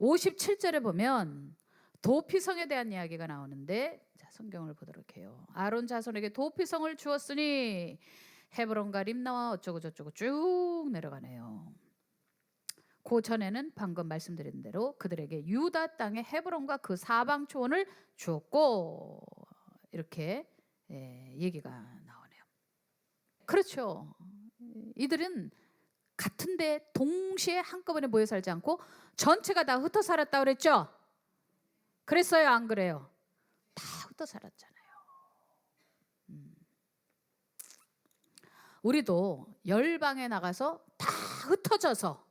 57절에 보면 도피성에 대한 이야기가 나오는데, 자, 성경을 보도록 해요. 아론 자손에게 도피성을 주었으니 헤브론과 림나와 어쩌고 저쩌고 쭉 내려가네요. 그 전에는 방금 말씀드린 대로 그들에게 유다 땅의 헤브론과 그 사방 초원을 주었고, 이렇게 얘기가 나오네요. 그렇죠. 이들은 같은데 동시에 한꺼번에 모여 살지 않고 전체가 다 흩어 살았다고 그랬죠. 그랬어요, 안 그래요? 다 흩어 살았잖아요. 우리도 열방에 나가서 다 흩어져서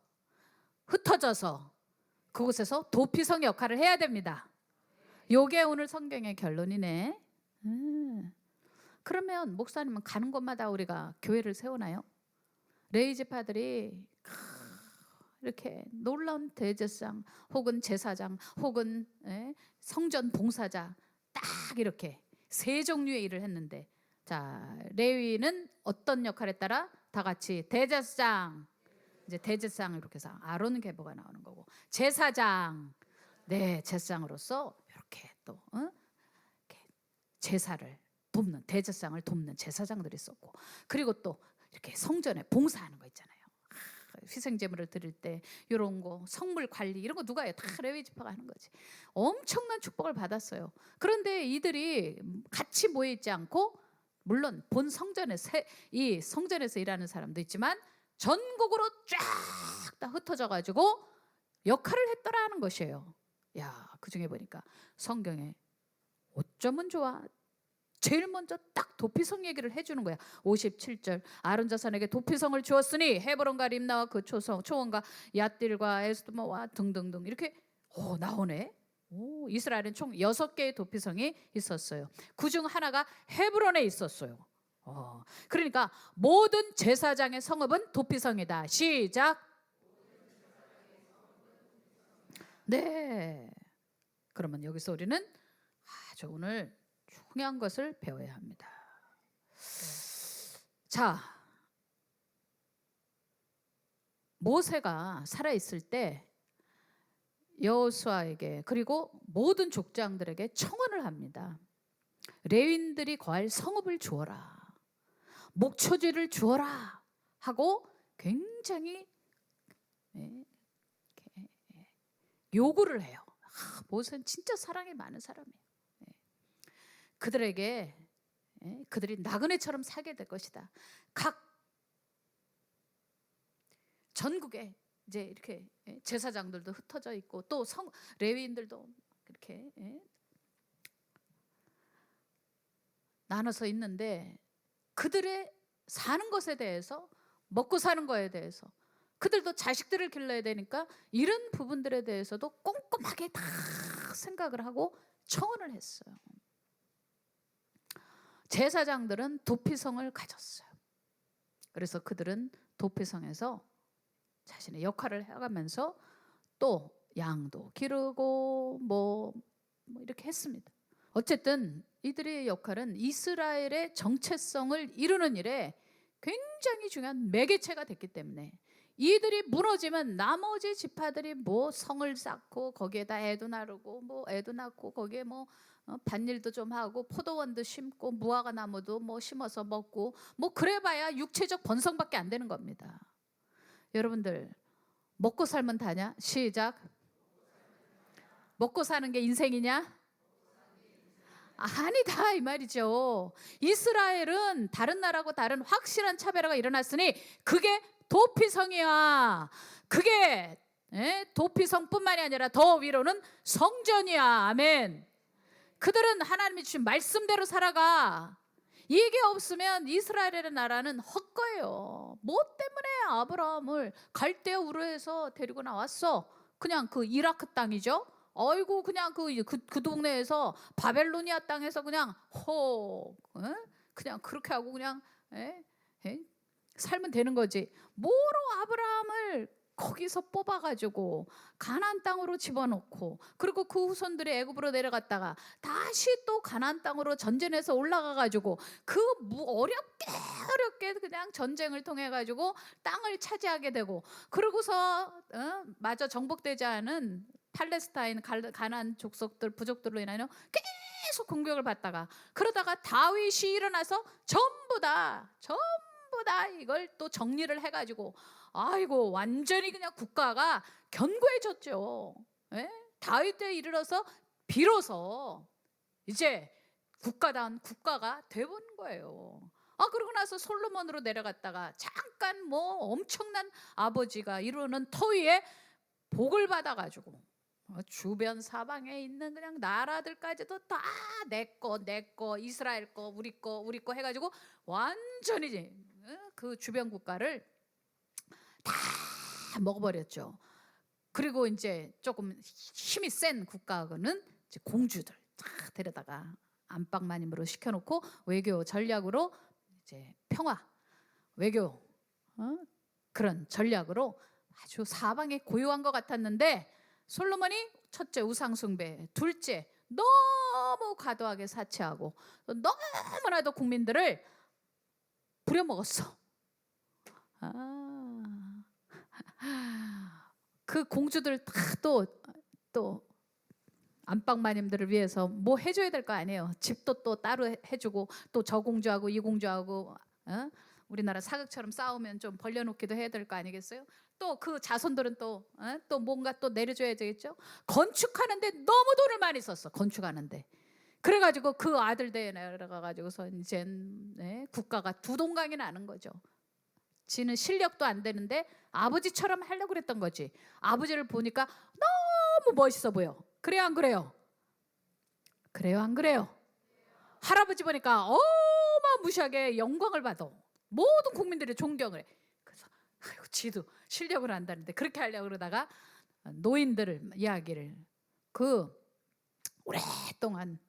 그곳에서 도피성 역할을 해야 됩니다. 요게 오늘 성경의 결론이네. 그러면 목사님은 가는 곳마다 우리가 교회를 세우나요? 레위 지파들이 이렇게 놀라운 대제사장 혹은 제사장 혹은 성전 봉사자 딱 이렇게 세 종류의 일을 했는데, 자, 레위는 어떤 역할에 따라 다 같이 대제사장, 이제 대제사장 이렇게 해서 아론 계보가 나오는 거고, 제사장, 네, 제사장으로서 이렇게 또 이렇게 제사를 돕는, 대제사장을 돕는 제사장들이 있었고, 그리고 또 이렇게 성전에 봉사하는 거 있잖아요. 희생제물을 드릴 때 이런 거, 성물 관리 이런 거 누가 해요? 다 레위 지파가 하는 거지. 엄청난 축복을 받았어요. 그런데 이들이 같이 모여 있지 않고, 물론 본 성전에서 이 성전에서 일하는 사람도 있지만 전국으로 쫙 다 흩어져 가지고 역할을 했더라는 것이에요. 야, 그 중에 보니까 성경에 어쩌면 좋아, 제일 먼저 딱 도피성 얘기를 해주는 거야. 57절 아론 자손에게 도피성을 주었으니 헤브론과 림나와 그 초원과 얏딜과 에스드모와 등등등 이렇게 나오네. 이스라엘은 총 6개의 도피성이 있었어요. 그중 하나가 헤브론에 있었어요. 그러니까 모든 제사장의 성읍은 도피성이다. 시작. 네. 그러면 여기서 우리는 아주 오늘 중요한 것을 배워야 합니다. 자, 모세가 살아있을 때 여호수아에게 그리고 모든 족장들에게 청원을 합니다. 레위인들이 거할 성읍을 주어라, 목초지를 주어라 하고 굉장히 요구를 해요. 모세는 진짜 사랑이 많은 사람이에요. 그들에게 그들이 나그네처럼 살게 될 것이다. 각 전국에 이제 이렇게 제사장들도 흩어져 있고 또 레위인들도 이렇게 나눠서 있는데, 그들의 사는 것에 대해서, 먹고 사는 거에 대해서, 그들도 자식들을 길러야 되니까 이런 부분들에 대해서도 꼼꼼하게 다 생각을 하고 청원을 했어요. 제사장들은 도피성을 가졌어요. 그래서 그들은 도피성에서 자신의 역할을 해가면서 또 양도 기르고 뭐 이렇게 했습니다. 어쨌든 이들의 역할은 이스라엘의 정체성을 이루는 일에 굉장히 중요한 매개체가 됐기 때문에, 이들이 무너지면 나머지 지파들이 뭐 성을 쌓고 거기에다 애도 나르고 뭐 애도 낳고 거기에 뭐 밭일도 좀 하고 포도원도 심고 무화과 나무도 뭐 심어서 먹고 뭐 그래봐야 육체적 번성밖에 안 되는 겁니다. 여러분들, 먹고 살면 다냐? 시작. 먹고 사는 게 인생이냐? 아니다 이 말이죠. 이스라엘은 다른 나라하고 다른 확실한 차별화가 일어났으니 그게 도피성이야. 그게 도피성뿐만이 아니라 더 위로는 성전이야. 아멘. 그들은 하나님이 주신 말씀대로 살아가. 이게 없으면 이스라엘의 나라는 헛거예요. 뭐 때문에 아브라함을 갈대아 우르에서 데리고 나왔어? 그냥 그 이라크 땅이죠. 아이고 그냥 그 동네에서 바벨로니아 땅에서 그냥 그냥 그렇게 하고 그냥 살면 되는 거지. 뭐로 아브라함을 거기서 뽑아가지고 가나안 땅으로 집어넣고, 그리고 그 후손들이 애굽으로 내려갔다가 다시 또 가나안 땅으로 전쟁해서 올라가가지고 어렵게 그냥 전쟁을 통해 가지고 땅을 차지하게 되고, 그러고서 마저 정복되지 않은 팔레스타인 가나안 족속들 부족들로 인하여 계속 공격을 받다가 그러다가 다윗이 일어나서 전부 다 이걸 또 정리를 해가지고 아이고 완전히 그냥 국가가 견고해졌죠. 예? 다윗 때에 이르러서 비로소 이제 국가다운 국가가 돼본 거예요. 그러고 나서 솔로몬으로 내려갔다가 잠깐 뭐 엄청난 아버지가 이루는 터위에 복을 받아가지고 주변 사방에 있는 그냥 나라들까지도 다 내 거 이스라엘 거 우리 거 해가지고 완전히 그 주변 국가를 다 먹어버렸죠. 그리고 이제 조금 힘이 센 국가는 이제 공주들 다 데려다가 안방마님으로 시켜놓고 외교 전략으로 이제 평화 외교 그런 전략으로 아주 사방에 고요한 것 같았는데 솔로몬이 첫째 우상숭배, 둘째 너무 과도하게 사치하고 너무나도 국민들을 부려먹었어. 그 공주들 다 또 안방마님들을 위해서 뭐 해줘야 될 거 아니에요. 집도 또 따로 해주고 또 저 공주하고 이 공주하고 우리나라 사극처럼 싸우면 좀 벌려놓기도 해야 될 거 아니겠어요? 또 그 자손들은 또 뭔가 또 내려줘야 되겠죠. 건축하는데 너무 돈을 많이 썼어. 건축하는데 그래가지고 그 아들 대에 내려가가지고서 이제 국가가 두 동강이 나는 거죠. 지는 실력도 안 되는데 아버지처럼 하려고 그랬던 거지. 아버지를 보니까 너무 멋있어 보여. 그래요 안 그래요? 그래요 안 그래요? 할아버지 보니까 어마무시하게 영광을 받아. 모든 국민들이 존경을 해. 그래서 아이고 지도 실력을 안다는데 그렇게 하려고 그러다가 노인들을 이야기를 그 오랫동안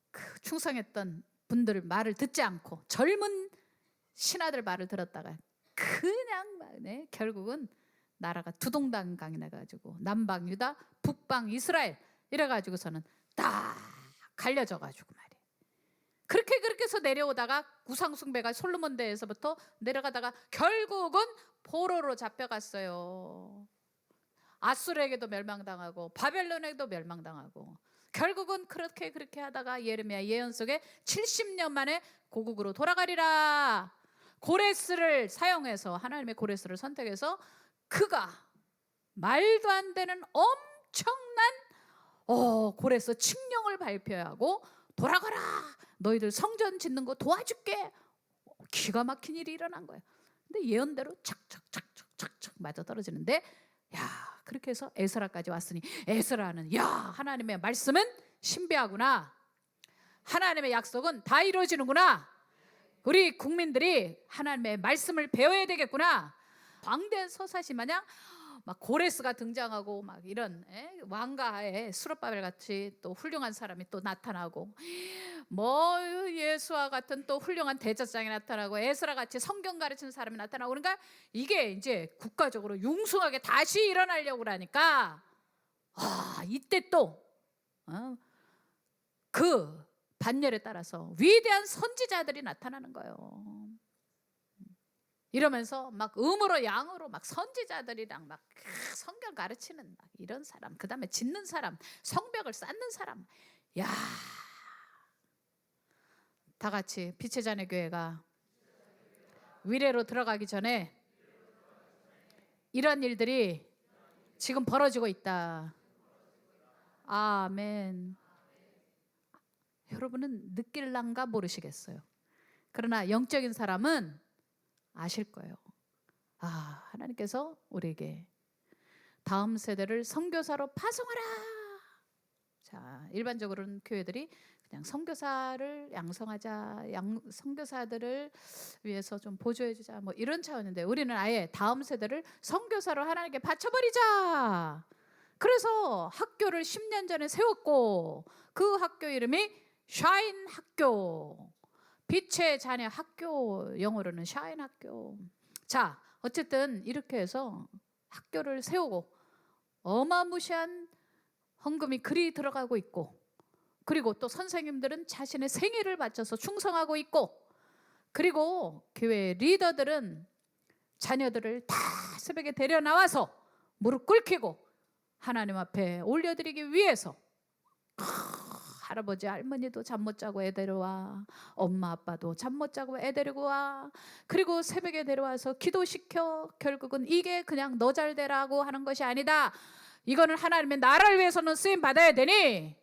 그 충성했던 분들 말을 듣지 않고 젊은 신하들 말을 들었다가 그냥 결국은 나라가 두 동강이 나가지고 남방 유다, 북방 이스라엘 이래가지고서는 딱 갈려져가지고 말이에요. 그렇게 해서 내려오다가 우상숭배가 솔로몬 대에서부터 내려가다가 결국은 포로로 잡혀갔어요. 아수르에게도 멸망당하고 바벨론에게도 멸망당하고 결국은 그렇게 하다가 예레미야 예언 속에 70년 만에 고국으로 돌아가리라. 고레스를 사용해서 하나님의 고레스를 선택해서 그가 말도 안 되는 엄청난 고레스 칙령을 발표하고 돌아가라. 너희들 성전 짓는 거 도와줄게. 기가 막힌 일이 일어난 거예요. 근데 예언대로 착착 맞아 떨어지는데 야 그렇게 해서 에스라까지 왔으니 에스라는 야 하나님의 말씀은 신비하구나. 하나님의 약속은 다 이루어지는구나. 우리 국민들이 하나님의 말씀을 배워야 되겠구나. 광대한 서사시 마냥 막 고레스가 등장하고 막 이런 왕가에 수르바벨 같이 또 훌륭한 사람이 또 나타나고 뭐 예수와 같은 또 훌륭한 대제사장이 나타나고 에스라 같이 성경 가르치는 사람이 나타나고 그러니까 이게 이제 국가적으로 융숭하게 다시 일어나려고 그러니까 이때 또 그 반열에 따라서 위대한 선지자들이 나타나는 거예요. 이러면서 막 음으로 양으로 막 선지자들이랑 막 성경 가르치는 막 이런 사람, 그 다음에 짓는 사람, 성벽을 쌓는 사람, 야, 다 같이 빛의 자녀 교회가 위례로 들어가기 전에 이런 일들이 지금 벌어지고 있다. 아멘. 여러분은 느낄랑가 모르시겠어요. 그러나 영적인 사람은 아실 거예요. 하나님께서 우리에게 다음 세대를 선교사로 파송하라. 자, 일반적으로는 교회들이 그냥 선교사를 양성하자, 선교사들을 위해서 좀 보조해주자, 뭐 이런 차원인데 우리는 아예 다음 세대를 선교사로 하나님께 바쳐버리자. 그래서 학교를 10년 전에 세웠고 그 학교 이름이 샤인 학교. 빛의 자녀 학교, 영어로는 샤인 학교. 자, 어쨌든 이렇게 해서 학교를 세우고 어마무시한 헌금이 그리 들어가고 있고 그리고 또 선생님들은 자신의 생애를 바쳐서 충성하고 있고 그리고 교회 리더들은 자녀들을 다 새벽에 데려 나와서 무릎 꿇히고 하나님 앞에 올려드리기 위해서 할아버지 할머니도 잠 못 자고 애 데려와, 엄마 아빠도 잠 못 자고 애 데리고 와, 그리고 새벽에 데려와서 기도시켜. 결국은 이게 그냥 너 잘 되라고 하는 것이 아니다. 이거는 하나님의 나라를 위해서는 쓰임 받아야 되니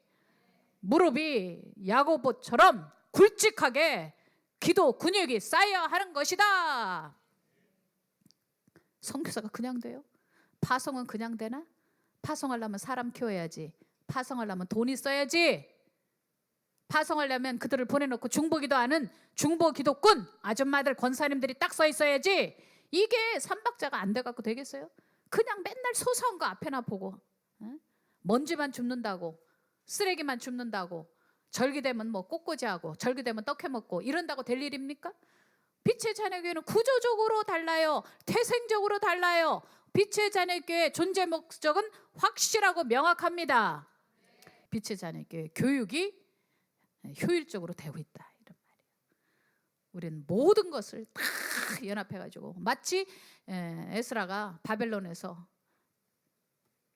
무릎이 야고보처럼 굵직하게 기도 근육이 쌓여야 하는 것이다. 선교사가 그냥 돼요? 파송은 그냥 되나? 파송하려면 사람 키워야지. 파송하려면 돈 있어야지. 파송하려면 그들을 보내놓고 중보기도 하는 중보기도꾼 아줌마들 권사님들이 딱 서 있어야지. 이게 삼박자가 안 돼갖고 되겠어요? 그냥 맨날 소소한 거 앞에나 보고, 먼지만 줍는다고, 쓰레기만 줍는다고, 절기되면 뭐 꽃꽂이하고 절기되면 떡해먹고 이런다고 될 일입니까? 빛의 자녀교회는 구조적으로 달라요. 태생적으로 달라요. 빛의 자녀교회 존재 목적은 확실하고 명확합니다. 빛의 자녀교회 교육이 효율적으로 되고 있다, 이런 말이에요. 우리는 모든 것을 다 연합해가지고 마치 에스라가 바벨론에서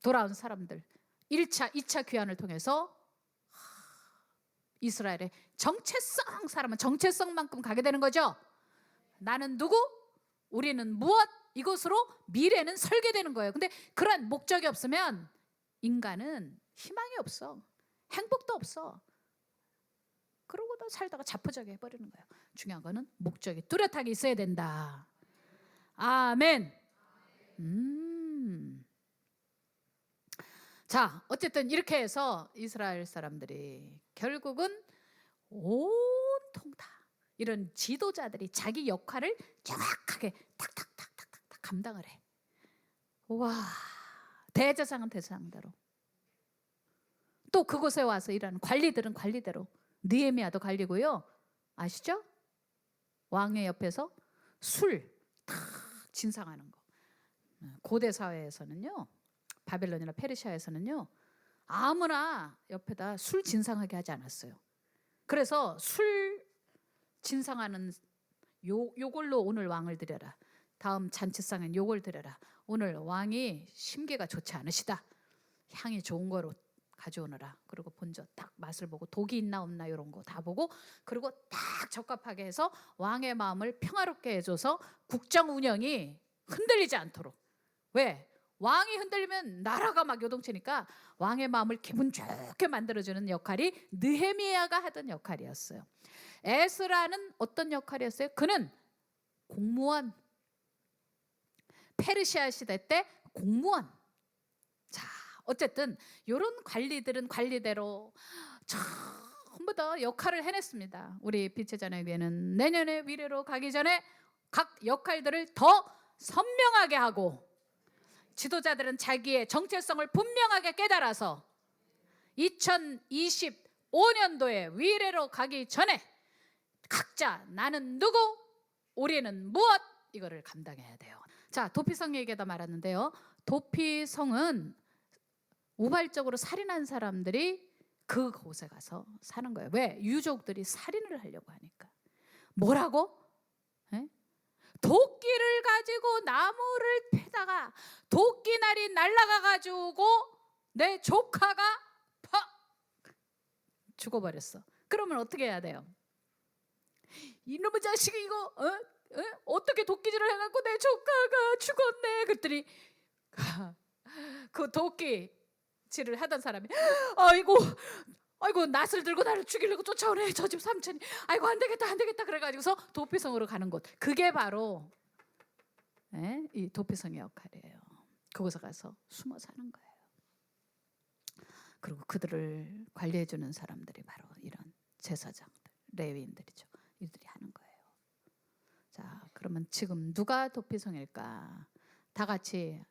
돌아온 사람들 1차, 2차 귀환을 통해서 이스라엘의 정체성, 사람은 정체성만큼 가게 되는 거죠. 나는 누구? 우리는 무엇? 이것으로 미래는 설계되는 거예요. 근데 그런 목적이 없으면 인간은 희망이 없어. 행복도 없어. 그러고도 살다가 자포자기 해버리는 거예요. 중요한 거는 목적이 뚜렷하게 있어야 된다. 아멘. 자, 어쨌든 이렇게 해서 이스라엘 사람들이 결국은 온통 다 이런 지도자들이 자기 역할을 정확하게 탁탁탁탁탁 감당을 해. 와, 대제사장은 대제사장대로, 또 그곳에 와서 일하는 관리들은 관리대로. 느헤미야도 관리고요. 아시죠? 왕의 옆에서 술 탁 진상하는 거. 고대 사회에서는요, 바벨론이나 페르시아에서는요, 아무나 옆에다 술 진상하게 하지 않았어요. 그래서 술 진상하는 요걸로 오늘 왕을 드려라, 다음 잔치상엔 요걸 드려라, 오늘 왕이 심기가 좋지 않으시다, 향이 좋은 거로 가져오너라. 그리고 먼저 딱 맛을 보고 독이 있나 없나 이런 거 다 보고, 그리고 딱 적합하게 해서 왕의 마음을 평화롭게 해줘서 국정 운영이 흔들리지 않도록. 왜? 왕이 흔들리면 나라가 막 요동치니까 왕의 마음을 기분 좋게 만들어주는 역할이 느헤미야가 하던 역할이었어요. 에스라는 어떤 역할이었어요? 그는 공무원. 페르시아 시대 때 공무원. 자, 어쨌든 이런 관리들은 관리대로 전부 다 역할을 해냈습니다. 우리 빛의 자녀교회는 내년에 미래로 가기 전에 각 역할들을 더 선명하게 하고, 지도자들은 자기의 정체성을 분명하게 깨달아서 2025년도에 위례로 가기 전에 각자 나는 누구, 우리는 무엇, 이거를 감당해야 돼요. 자, 도피성 얘기에다 말았는데요, 도피성은 우발적으로 살인한 사람들이 그곳에 가서 사는 거예요. 왜? 유족들이 살인을 하려고 하니까. 뭐라고? 도끼를 가지고 나무를 패다가 도끼날이 날아가 가지고 내 조카가 팍 죽어버렸어. 그러면 어떻게 해야 돼요? 이놈의 자식이 이거 어떻게 도끼질을 해갖고 내 조카가 죽었네. 그랬더니 그 도끼질을 하던 사람이 아이고 낫을 들고 나를 죽이려고 쫓아오네 저 집 삼촌이. 아이고 안 되겠다 그래가지고서 도피성으로 가는 곳, 그게 바로 이 도피성의 역할이에요. 그곳에 가서 숨어 사는 거예요. 그리고 그들을 관리해주는 사람들이 바로 이런 제사장들, 레위인들이죠. 이들이 하는 거예요. 자, 그러면 지금 누가 도피성일까? 다 같이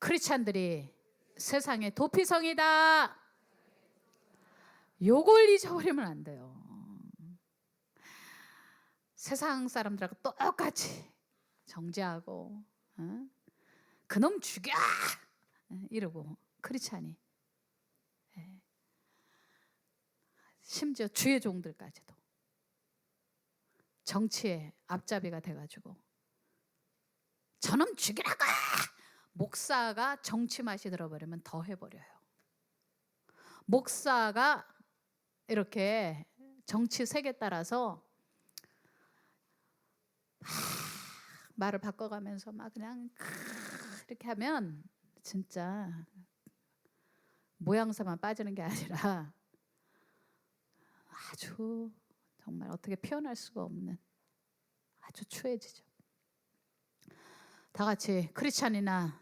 크리스찬들이 세상의 도피성이다, 요걸 잊어버리면 안 돼요. 세상 사람들하고 똑같이 정죄하고 그놈 죽여 이러고, 크리스찬이 심지어 주의 종들까지도 정치의 앞잡이가 돼가지고 저놈 죽이라고 목사가 정치 맛이 들어버리면 더 해버려요. 목사가 이렇게 정치 색에 따라서 말을 바꿔가면서 막 그냥 이렇게 하면 진짜 모양새만 빠지는 게 아니라 아주 정말 어떻게 표현할 수가 없는 아주 추해지죠. 다 같이 크리스찬이나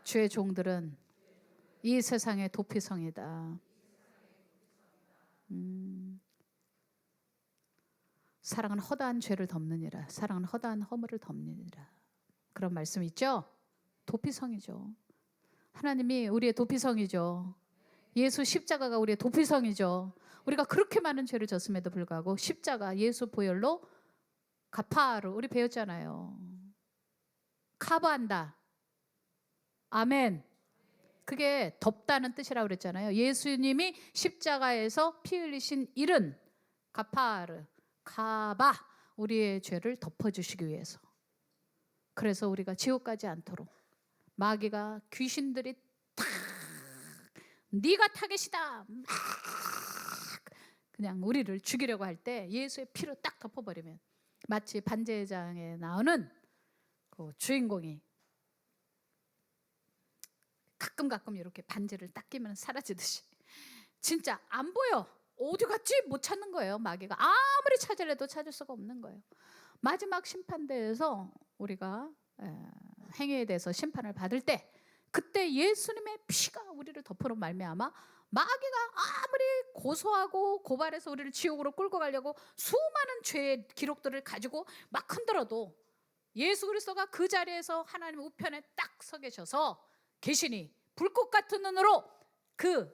주의 종들은 이 세상의 도피성이다. 사랑은 허다한 죄를 덮느니라. 사랑은 허다한 허물을 덮느니라. 그런 말씀 있죠? 도피성이죠. 하나님이 우리의 도피성이죠. 예수 십자가가 우리의 도피성이죠. 우리가 그렇게 많은 죄를 졌음에도 불구하고 십자가 예수 보혈로 가파르 우리 배웠잖아요. 카바한다. 아멘. 그게 덮다는 뜻이라고 그랬잖아요. 예수님이 십자가에서 피 흘리신 일은 가파르, 카바 우리의 죄를 덮어주시기 위해서. 그래서 우리가 지옥 가지 않도록 마귀가 귀신들이 탁 네가 타겟이다 막 그냥 우리를 죽이려고 할 때 예수의 피로 딱 덮어버리면 마치 반제장에 나오는 그 주인공이 가끔 이렇게 반지를 딱 끼면 사라지듯이 진짜 안 보여. 어디 갔지? 못 찾는 거예요. 마귀가 아무리 찾으려도 찾을 수가 없는 거예요. 마지막 심판대에서 우리가 행위에 대해서 심판을 받을 때 그때 예수님의 피가 우리를 덮어놓은 말미암아 마귀가 아무리 고소하고 고발해서 우리를 지옥으로 끌고 가려고 수많은 죄의 기록들을 가지고 막 흔들어도 예수 그리스도가 그 자리에서 하나님 우편에 딱 서 계셔서 계시니 불꽃 같은 눈으로 그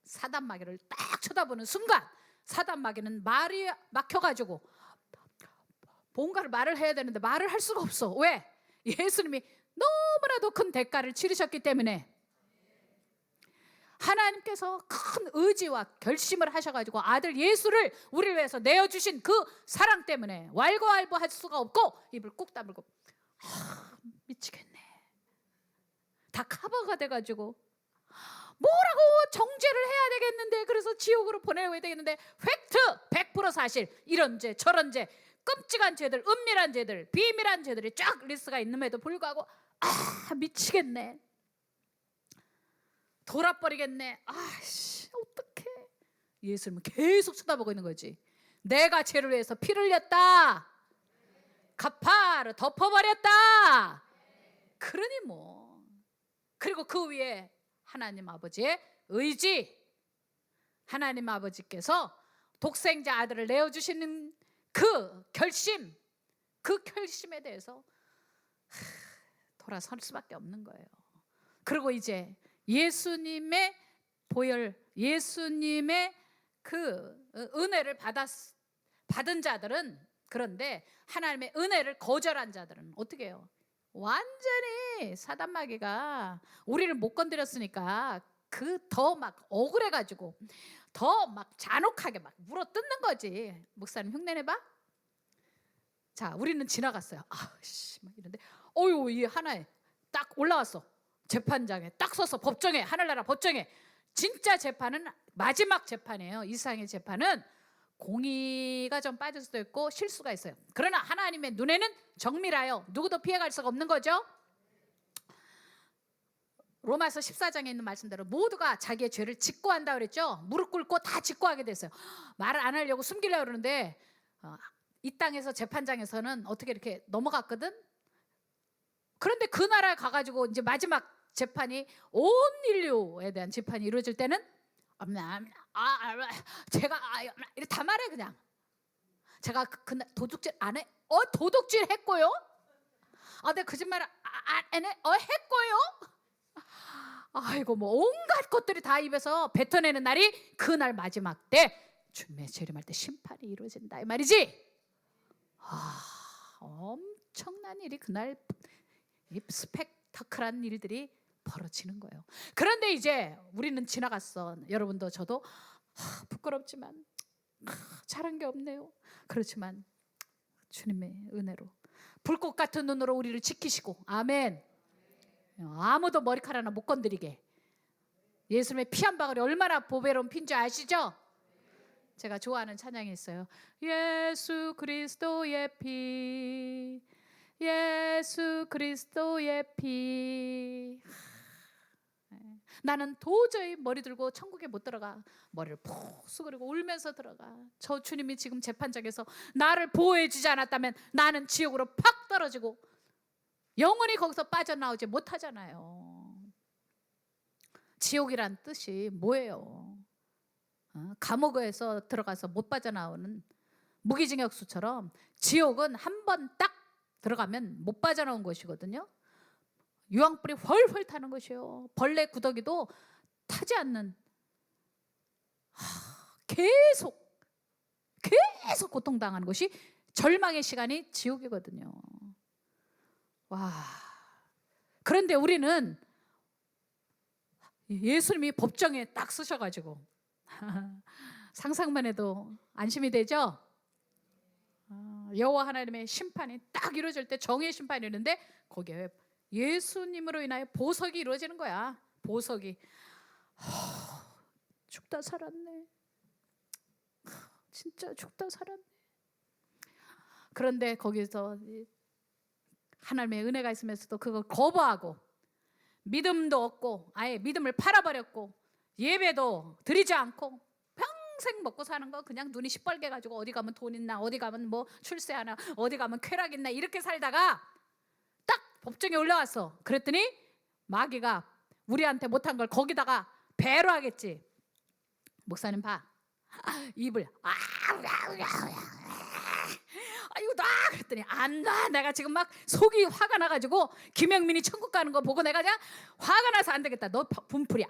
사단 마귀를 딱 쳐다보는 순간 사단 마귀는 말이 막혀가지고 뭔가를 말을 해야 되는데 말을 할 수가 없어. 왜? 예수님이 너무나도 큰 대가를 치르셨기 때문에 하나님께서 큰 의지와 결심을 하셔가지고 아들 예수를 우리를 위해서 내어주신 그 사랑 때문에 왈가왈부할 수가 없고 입을 꾹 다물고 미치겠네. 다 커버가 돼가지고 뭐라고 정죄를 해야 되겠는데 그래서 지옥으로 보내야 되겠는데 팩트 100% 사실 이런 죄 저런 죄 끔찍한 죄들 은밀한 죄들 비밀한 죄들이 쫙 리스트가 있음에도 불구하고 미치겠네. 돌아버리겠네. 아씨 어떡해. 예수님은 계속 쳐다보고 있는 거지. 내가 죄를 위해서 피를 흘렸다. 가파르 덮어버렸다. 그러니 뭐. 그리고 그 위에 하나님 아버지의 의지, 하나님 아버지께서 독생자 아들을 내어주시는 그 결심, 그 결심에 대해서 돌아설 수밖에 없는 거예요. 그리고 이제 예수님의 보혈, 예수님의 그 은혜를 받은 자들은 그런데 하나님의 은혜를 거절한 자들은 어떻게 해요? 완전히 사단 마귀가 우리를 못 건드렸으니까 그 더 막 억울해가지고 더 막 잔혹하게 막 물어뜯는 거지. 목사님 흉내내봐. 자, 우리는 지나갔어요. 아씨, 막 이런데, 어유 이 하나에 딱 올라왔어. 재판장에 딱 서서 법정에 하늘나라 법정에 진짜 재판은 마지막 재판이에요. 이 세상의 재판은 공의가 좀 빠질 수도 있고 실수가 있어요. 그러나 하나님의 눈에는 정밀하여 누구도 피해갈 수가 없는 거죠. 로마서 14장에 있는 말씀대로 모두가 자기의 죄를 직고한다 그랬죠. 무릎 꿇고 다 직고하게 됐어요. 말을 안 하려고 숨기려고 그러는데 이 땅에서 재판장에서는 어떻게 이렇게 넘어갔거든. 그런데 그 나라에 가가지고 이제 마지막 재판이 온 인류에 대한 재판이 이루어질 때는 제가 이렇게 다 말해 그냥. 제가 그날 도둑질 안 해? 도둑질 했고요. 내가 거짓말 안 해? 했고요. 아이고 뭐 온갖 것들이 다 입에서 뱉어내는 날이 그날 마지막 때 주님의 재림할 때 심판이 이루어진다 이 말이지. 엄청난 일이 그날 이 스펙타클한 일들이 벌어지는 거예요. 그런데 이제 우리는 지나갔어. 여러분도 저도 부끄럽지만 잘한 게 없네요. 그렇지만 주님의 은혜로 불꽃 같은 눈으로 우리를 지키시고 아멘. 아무도 머리카락 하나 못 건드리게. 예수님의 피 한 방울이 얼마나 보배로운 피인 줄 아시죠? 제가 좋아하는 찬양이 있어요. 예수 그리스도의 피, 예수 그리스도의 피. 나는 도저히 머리 들고 천국에 못 들어가. 머리를 푹 숙이고 울면서 들어가. 저 주님이 지금 재판장에서 나를 보호해 주지 않았다면 나는 지옥으로 팍 떨어지고 영원히 거기서 빠져나오지 못하잖아요. 지옥이란 뜻이 뭐예요? 감옥에서 들어가서 못 빠져나오는 무기징역수처럼 지옥은 한 번 딱 들어가면 못 빠져나온 것이거든요. 유황불이 훨훨 타는 것이요. 벌레 구더기도 타지 않는, 계속 고통당하는 것이 절망의 시간이 지옥이거든요. 와. 그런데 우리는 예수님이 법정에 딱 쓰셔가지고 상상만 해도 안심이 되죠? 여호와 하나님의 심판이 딱 이루어질 때 정의의 심판이 이루는데 거기에 예수님으로 인하여 보석이 이루어지는 거야. 보석이. 죽다 살았네. 진짜 죽다 살았네. 그런데 거기서 하나님의 은혜가 있으면서도 그걸 거부하고 믿음도 없고 아예 믿음을 팔아버렸고 예배도 드리지 않고 평생 먹고 사는 거 그냥 눈이 시뻘게 가지고 어디 가면 돈 있나, 어디 가면 뭐 출세하나, 어디 가면 쾌락 있나 이렇게 살다가 딱 법정에 올라왔어. 그랬더니 마귀가 우리한테 못한 걸 거기다가 배로 하겠지. 목사님 봐. 입을 아이고 나 그랬더니 안 나. 내가 지금 막 속이 화가 나가지고 김영민이 천국 가는 거 보고 내가 그냥 화가 나서 안 되겠다. 너 분풀이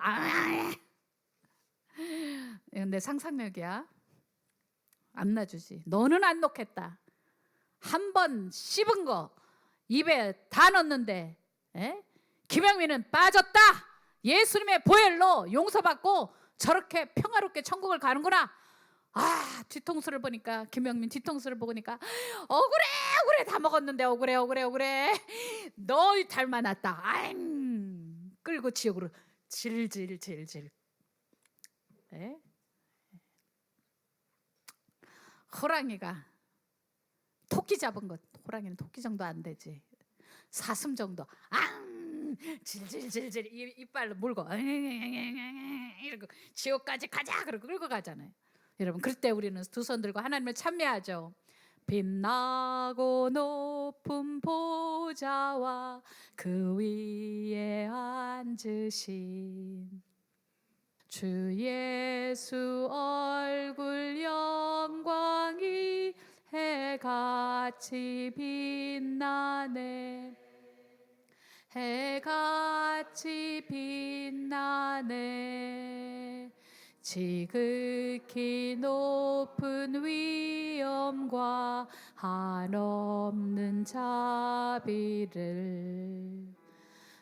근데 상상력이야. 안 놔주지. 너는 안 놓겠다. 한 번 씹은 거 입에 다 넣었는데 김영민은 빠졌다. 예수님의 보혈로 용서받고 저렇게 평화롭게 천국을 가는구나. 뒤통수를 보니까 김영민 뒤통수를 보니까 억울해 다 먹었는데 억울해 너 닮아났다. 끌고 지옥으로 질질질질. 호랑이가 토끼 잡은 것, 호랑이는 토끼 정도 안 되지. 사슴 정도 질질질질 이빨로 물고 이러고 지옥까지 가자 그러고 끌고 가잖아요. 여러분 그때 우리는 두 손 들고 하나님을 찬미하죠. 빛나고 높은 보좌와 그 위에 앉으신 주 예수 얼굴 영광이 해같이 빛나네. 해같이 빛나네. 지극히 높은 위엄과 한없는 자비를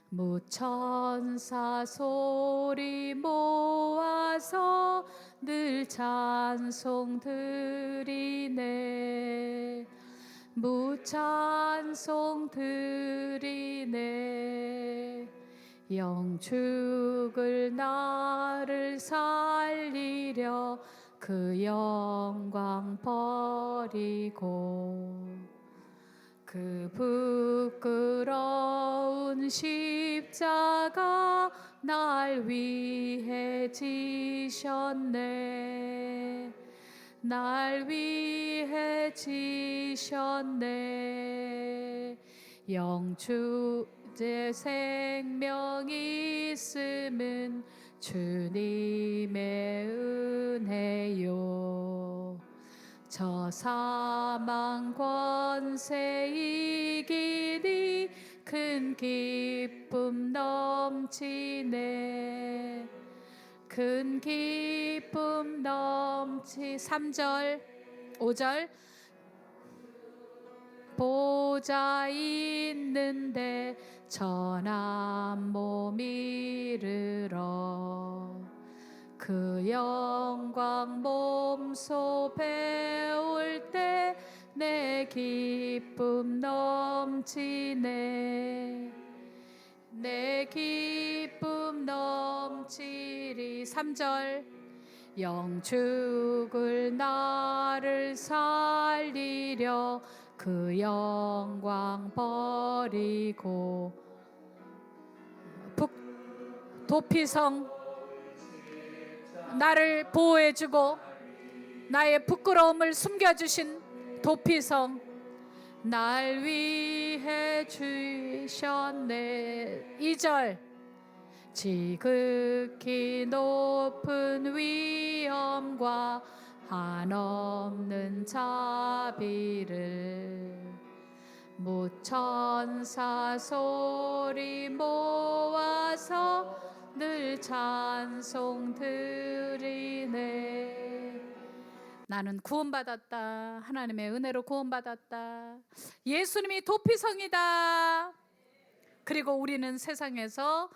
무천사 소리 모아서 늘 찬송 드리네. 무찬송 드리네. 영축을 나를 살리려 그 영광 버리고 그 부끄러운 십자가 날 위해 지셨네. 날 위해 지셨네. 영주의 생명이 있음은 주님의 은혜요. 저 사망 권세 이기니 큰 기쁨 넘치네. 큰 기쁨 넘치. 3절 5절 보좌 있는데 전한 몸 이르러 그 영광 몸소 배울 때 내 기쁨 넘치네. 내 기쁨 넘치리. 3절 영 죽을 나를 살리려 그 영광 버리고 도피성 나를 보호해주고 나의 부끄러움을 숨겨주신 도피성 날 위해 주셨네. 2절 지극히 높은 위엄과 한없는 자비를 무천사 소리 모아서 늘 찬송 드리네. 나는 구원받았다. 하나님의 은혜로 구원받았다. 예수님이 도피성이다. 그리고 우리는 세상에서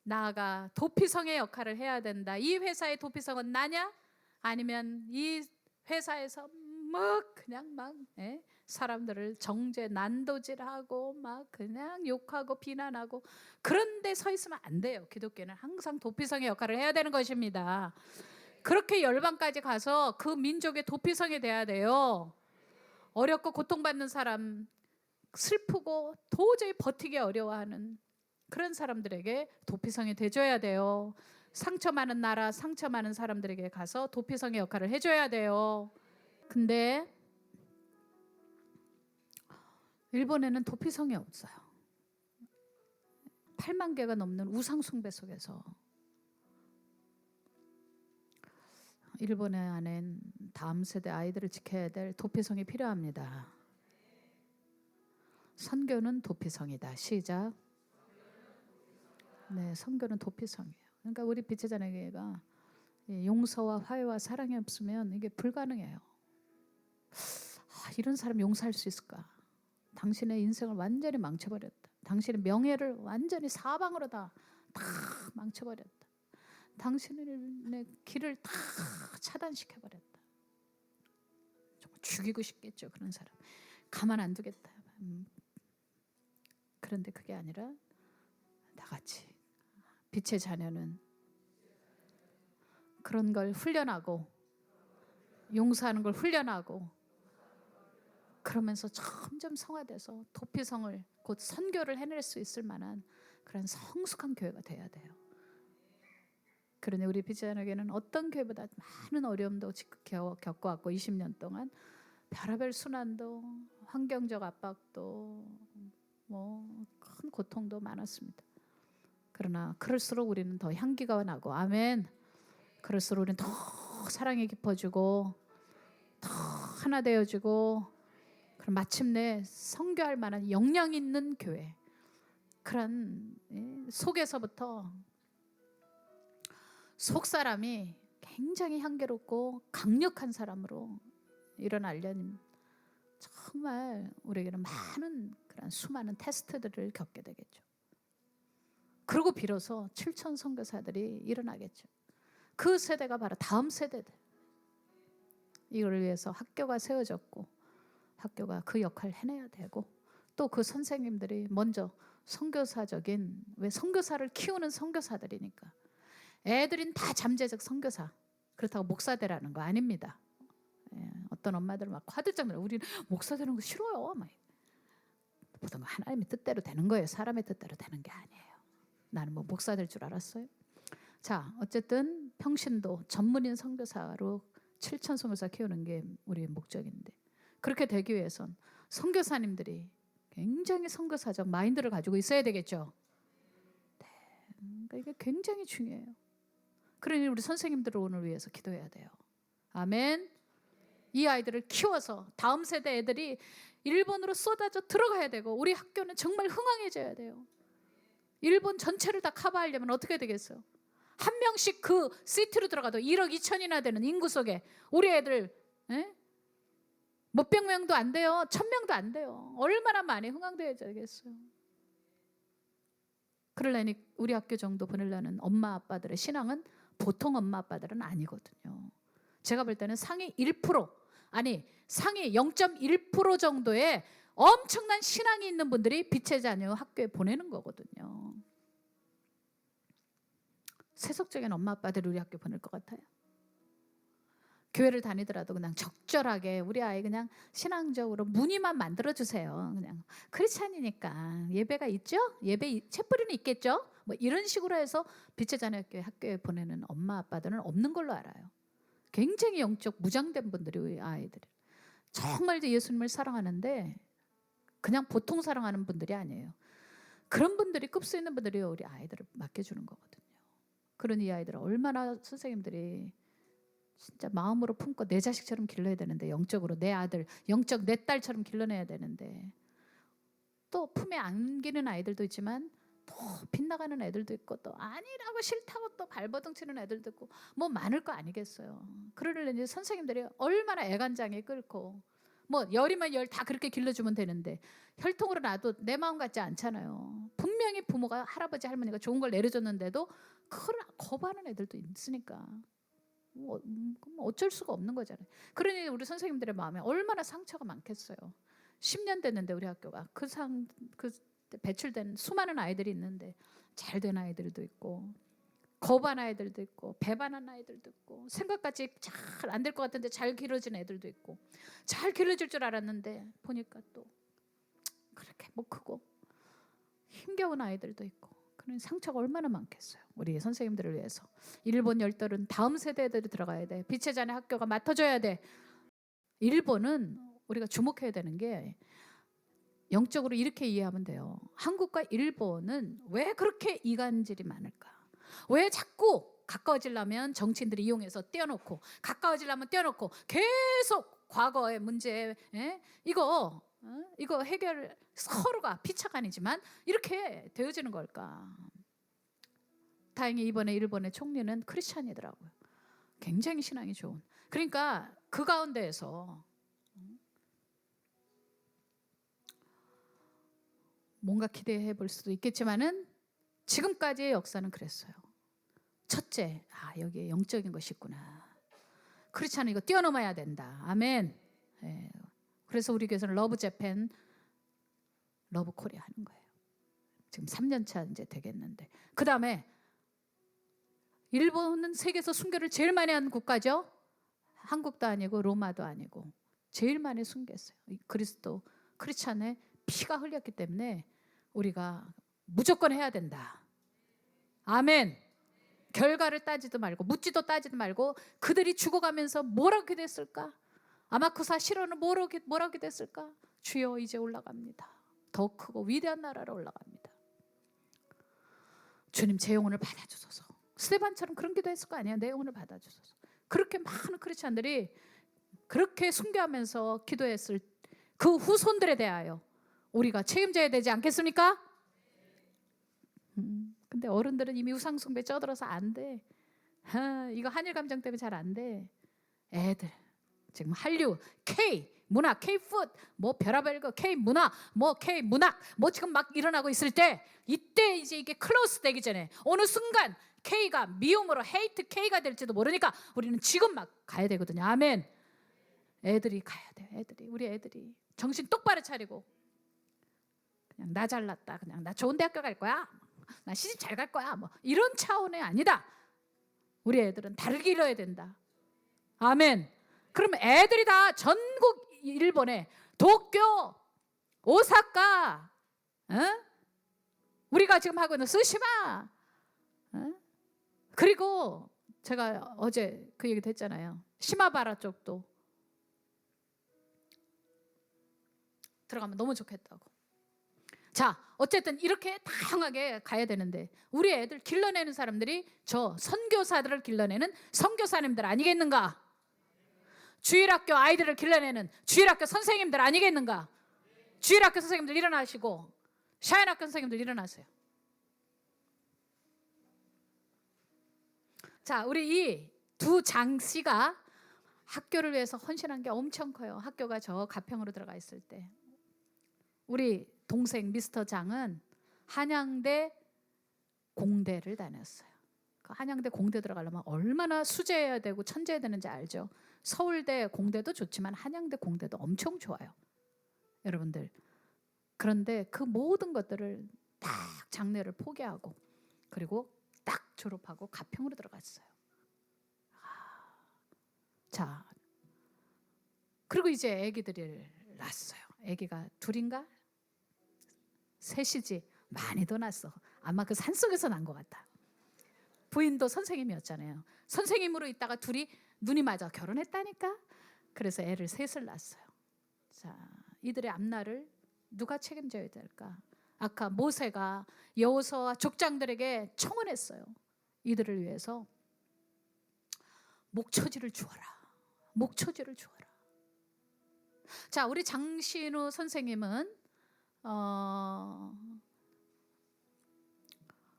나아가 도피성의 역할을 해야 된다. 이 회사의 도피성은 나냐? 아니면 이 회사에서 그냥 사람들을 정죄 난도질하고 막 그냥 욕하고 비난하고 그런 데 서 있으면 안 돼요. 기독교는 항상 도피성의 역할을 해야 되는 것입니다. 그렇게 열방까지 가서 그 민족의 도피성이 돼야 돼요. 어렵고 고통받는 사람, 슬프고 도저히 버티기 어려워하는 그런 사람들에게 도피성이 돼줘야 돼요. 상처 많은 나라, 상처 많은 사람들에게 가서 도피성의 역할을 해줘야 돼요. 근데 일본에는 도피성이 없어요. 8만 개가 넘는 우상 숭배 속에서 일본의 안엔 다음 세대 아이들을 지켜야 될 도피성이 필요합니다. 선교는 도피성이다. 시작. 네, 선교는 도피성이에요. 그러니까 우리 빛의 자녀교회가 용서와 화해와 사랑이 없으면 이게 불가능해요. 이런 사람 용서할 수 있을까? 당신의 인생을 완전히 망쳐버렸다. 당신의 명예를 완전히 사방으로 다 망쳐버렸다. 당신의 길을 다 차단시켜버렸다. 정말 죽이고 싶겠죠. 그런 사람 가만 안 두겠다. 그런데 그게 아니라 나같이 빛의 자녀는 그런 걸 훈련하고 용서하는 걸 훈련하고 그러면서 점점 성화돼서 도피성을 곧 선교를 해낼 수 있을 만한 그런 성숙한 교회가 돼야 돼요. 그러니 우리 빛의 자녀에게는 어떤 교회보다 많은 어려움도 겪어왔고 20년 동안 별의별 순환도 환경적 압박도 큰 고통도 많았습니다. 그러나 그럴수록 우리는 더 향기가 나고 아멘. 그럴수록 우리는 더 사랑이 깊어지고 더 하나 되어지고 그럼 마침내 선교할 만한 역량 있는 교회 그런 속에서부터 속 사람이 굉장히 향기롭고 강력한 사람으로 일어나려면 정말 우리에게는 많은 그런 수많은 테스트들을 겪게 되겠죠. 그리고 비로소 7천 선교사들이 일어나겠죠. 그 세대가 바로 다음 세대들. 이걸 위해서 학교가 세워졌고 학교가 그 역할을 해내야 되고 또 그 선생님들이 먼저 선교사적인 왜 선교사를 키우는 선교사들이니까 애들은 다 잠재적 선교사 그렇다고 목사 되라는 거 아닙니다. 어떤 엄마들은 막 화들짝 놀라 우리는 목사 되는 거 싫어요. 보통 하나님의 뜻대로 되는 거예요. 사람의 뜻대로 되는 게 아니에요. 나는 목사 될 줄 알았어요. 자, 어쨌든 평신도 전문인 선교사로 7천 선교사 키우는 게 우리의 목적인데 그렇게 되기 위해선 선교사님들이 굉장히 선교사적 마인드를 가지고 있어야 되겠죠. 네, 그러니까 이게 굉장히 중요해요. 그러니 우리 선생님들을 오늘 위해서 기도해야 돼요. 아멘. 이 아이들을 키워서 다음 세대 애들이 일본으로 쏟아져 들어가야 되고 우리 학교는 정말 흥황해져야 돼요. 일본 전체를 다 커버하려면 어떻게 되겠어요? 한 명씩 그 시티로 들어가도 1억 2천이나 되는 인구 속에 우리 애들 몇백 명도 안 돼요. 1,000명도 안 돼요. 얼마나 많이 흥황되어야겠어요. 그러려니 우리 학교 정도 보내려는 엄마 아빠들의 신앙은 보통 엄마 아빠들은 아니거든요. 제가 볼 때는 상위 1% 아니 상위 0.1% 정도의 엄청난 신앙이 있는 분들이 빛의 자녀 학교에 보내는 거거든요. 세속적인 엄마 아빠들이 우리 학교 보낼 것 같아요? 교회를 다니더라도 그냥 적절하게 우리 아이 그냥 신앙적으로 무늬만 만들어주세요. 그냥 크리스찬이니까 예배가 있죠? 예배 촛불이는 있겠죠? 뭐 이런 식으로 해서 빛의 자녀 학교에 보내는 엄마 아빠들은 없는 걸로 알아요. 굉장히 영적 무장된 분들이 우리 아이들. 정말 예수님을 사랑하는데 그냥 보통 사랑하는 분들이 아니에요. 그런 분들이 급수 있는 분들이 우리 아이들을 맡겨주는 거거든요. 그런 이 아이들을 얼마나 선생님들이 진짜 마음으로 품고 내 자식처럼 길러야 되는데, 영적으로 내 아들, 영적 내 딸처럼 길러내야 되는데, 또 품에 안기는 아이들도 있지만 또 빗나가는 애들도 있고, 또 아니라고 싫다고 또 발버둥 치는 애들도 있고, 뭐 많을 거 아니겠어요. 그러려니 이제 선생님들이 얼마나 애간장에 끓고, 뭐 열이면 열 다 그렇게 길러주면 되는데 혈통으로 놔도 내 마음 같지 않잖아요. 분명히 부모가, 할아버지 할머니가 좋은 걸 내려줬는데도 그걸 거부하는 애들도 있으니까 뭐 어쩔 수가 없는 거잖아요. 그러니 우리 선생님들의 마음에 얼마나 상처가 많겠어요. 10년 됐는데 우리 학교가 그 배출된 수많은 아이들이 있는데 잘된 아이들도 있고 거부한 아이들도 있고 배반한 아이들도 있고 생각같이 잘 안 될 것 같은데 잘 길러진 애들도 있고 잘 길러질 줄 알았는데 보니까 또 그렇게 못 크고 힘겨운 아이들도 있고, 그런 상처가 얼마나 많겠어요. 우리 선생님들을 위해서 일본 열달은 다음 세대들이 들어가야 돼. 빛의 자녀 학교가 맡아줘야 돼. 일본은 우리가 주목해야 되는 게 영적으로 이렇게 이해하면 돼요. 한국과 일본은 왜 그렇게 이간질이 많을까? 왜 자꾸 가까워지려면 정치인들이 이용해서 떼어놓고, 가까워지려면 떼어놓고 계속 과거의 문제, 이거 해결, 서로가 피차간이지만 이렇게 되어지는 걸까? 다행히 이번에 일본의 총리는 크리스찬이더라고요. 굉장히 신앙이 좋은. 그러니까 그 가운데에서 뭔가 기대해 볼 수도 있겠지만은 지금까지의 역사는 그랬어요. 첫째, 여기에 영적인 것이 있구나. 크리스찬은 이거 뛰어넘어야 된다. 아멘. 그래서 우리 교회에서는 러브 재팬, 러브 코리아 하는 거예요. 지금 3년차 이제 되겠는데, 그 다음에 일본은 세계에서 순교를 제일 많이 한 국가죠. 한국도 아니고 로마도 아니고 제일 많이 순교했어요. 그리스도 크리스찬의 피가 흘렸기 때문에 우리가 무조건 해야 된다. 아멘. 결과를 따지도 말고 묻지도 따지도 말고 그들이 죽어가면서 뭐라고 기도했을까? 아마쿠사 시로는 뭐라고 기도했을까? 주여 이제 올라갑니다. 더 크고 위대한 나라로 올라갑니다. 주님 제 영혼을 받아주소서. 스데반처럼 그런 기도했을 거 아니야. 내 영혼을 받아주소서. 그렇게 많은 크리스찬들이 그렇게 순교하면서 기도했을 그 후손들에 대하여 우리가 책임져야 되지 않겠습니까? 근데 어른들은 이미 우상숭배 쪄들어서 안 돼. 이거 한일 감정 때문에 잘 안 돼. 애들 지금 한류, K 문화, K 푸드, 뭐 별의별 거 K 문화, 뭐 K 문학, 뭐 지금 막 일어나고 있을 때, 이때 이제 이게 클로스 되기 전에 어느 순간 K가 미움으로 헤이트 K가 될지도 모르니까 우리는 지금 막 가야 되거든요. 아멘. 애들이 가야 돼. 우리 애들이 정신 똑바로 차리고 그냥 나 잘났다, 그냥 나 좋은 대학교 갈 거야, 나 시집 잘 갈 거야, 뭐 이런 차원이 아니다. 우리 애들은 다르게 이뤄야 된다. 아멘. 그러면 애들이 다 전국 일본에 도쿄, 오사카, 우리가 지금 하고 있는 스시마, 그리고 제가 어제 그 얘기도 했잖아요. 시마바라 쪽도 들어가면 너무 좋겠다고. 자, 어쨌든 이렇게 다양하게 가야 되는데 우리 애들 길러내는 사람들이 저 선교사들을 길러내는 선교사님들 아니겠는가? 주일학교 아이들을 길러내는 주일학교 선생님들 아니겠는가? 주일학교 선생님들 일어나시고 샤인학교 선생님들 일어나세요. 자, 우리 이 두 장씨가 학교를 위해서 헌신한 게 엄청 커요. 학교가 저 가평으로 들어가 있을 때 우리 동생 미스터 장은 한양대 공대를 다녔어요. 그 한양대 공대 들어가려면 얼마나 수재해야 되고 천재해야 되는지 알죠? 서울대 공대도 좋지만 한양대 공대도 엄청 좋아요, 여러분들. 그런데 그 모든 것들을 딱 장래를 포기하고 그리고 딱 졸업하고 가평으로 들어갔어요. 자, 그리고 이제 아기들을 낳았어요. 아기가 둘인가? 셋이지. 많이 더 낳았어. 아마 그 산속에서 난 것 같다. 부인도 선생님이었잖아요. 선생님으로 있다가 둘이 눈이 맞아 결혼했다니까. 그래서 애를 셋을 낳았어요. 자, 이들의 앞날을 누가 책임져야 될까? 아까 모세가 여호수아와 족장들에게 청원했어요. 이들을 위해서 목초지를 주어라. 목초지를 주어라. 자, 우리 장신우 선생님은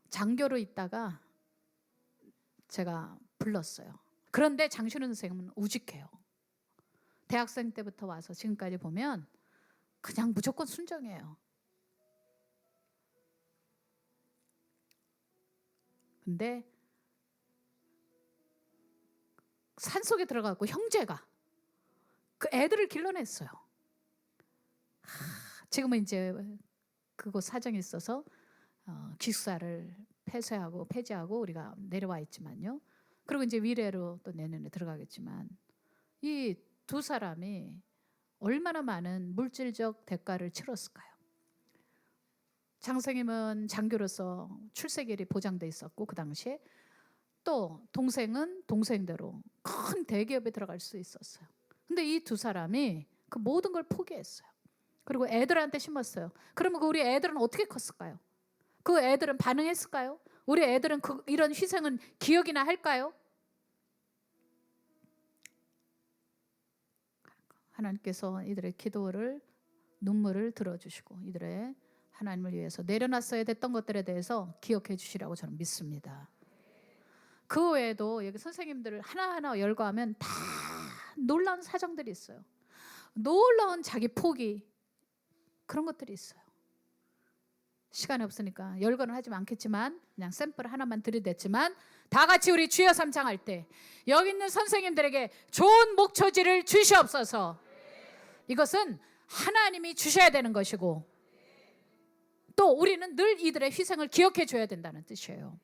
장교로 있다가 제가 불렀어요. 그런데 장신우 선생님은 우직해요. 대학생 때부터 와서 지금까지 보면 그냥 무조건 순종해요. 근데 산속에 들어가고 형제가 그 애들을 길러냈어요. 지금은 이제 그곳 사정이 있어서 기숙사를 폐지하고 우리가 내려와 있지만요. 그리고 이제 위례로 또 내년에 들어가겠지만 이 두 사람이 얼마나 많은 물질적 대가를 치렀을까요? 장 선생님은 장교로서 출세길이 보장돼 있었고 그 당시에 또 동생은 동생대로 큰 대기업에 들어갈 수 있었어요. 근데 이 두 사람이 그 모든 걸 포기했어요. 그리고 애들한테 심었어요. 그러면 우리 애들은 어떻게 컸을까요? 그 애들은 반응했을까요? 우리 애들은 이런 희생은 기억이나 할까요? 하나님께서 이들의 기도를 눈물을 들어주시고 이들의 하나님을 위해서 내려놨어야 됐던 것들에 대해서 기억해 주시라고 저는 믿습니다. 그 외에도 여기 선생님들을 하나하나 열거하면 다 놀라운 사정들이 있어요. 놀라운 자기 포기 그런 것들이 있어요. 시간이 없으니까 열거는 하지 않겠지만 그냥 샘플 하나만 들이댔지만 다 같이 우리 주여 삼창할 때 여기 있는 선생님들에게 좋은 목초지를 주시옵소서. 이것은 하나님이 주셔야 되는 것이고 또 우리는 늘 이들의 희생을 기억해 줘야 된다는 뜻이에요.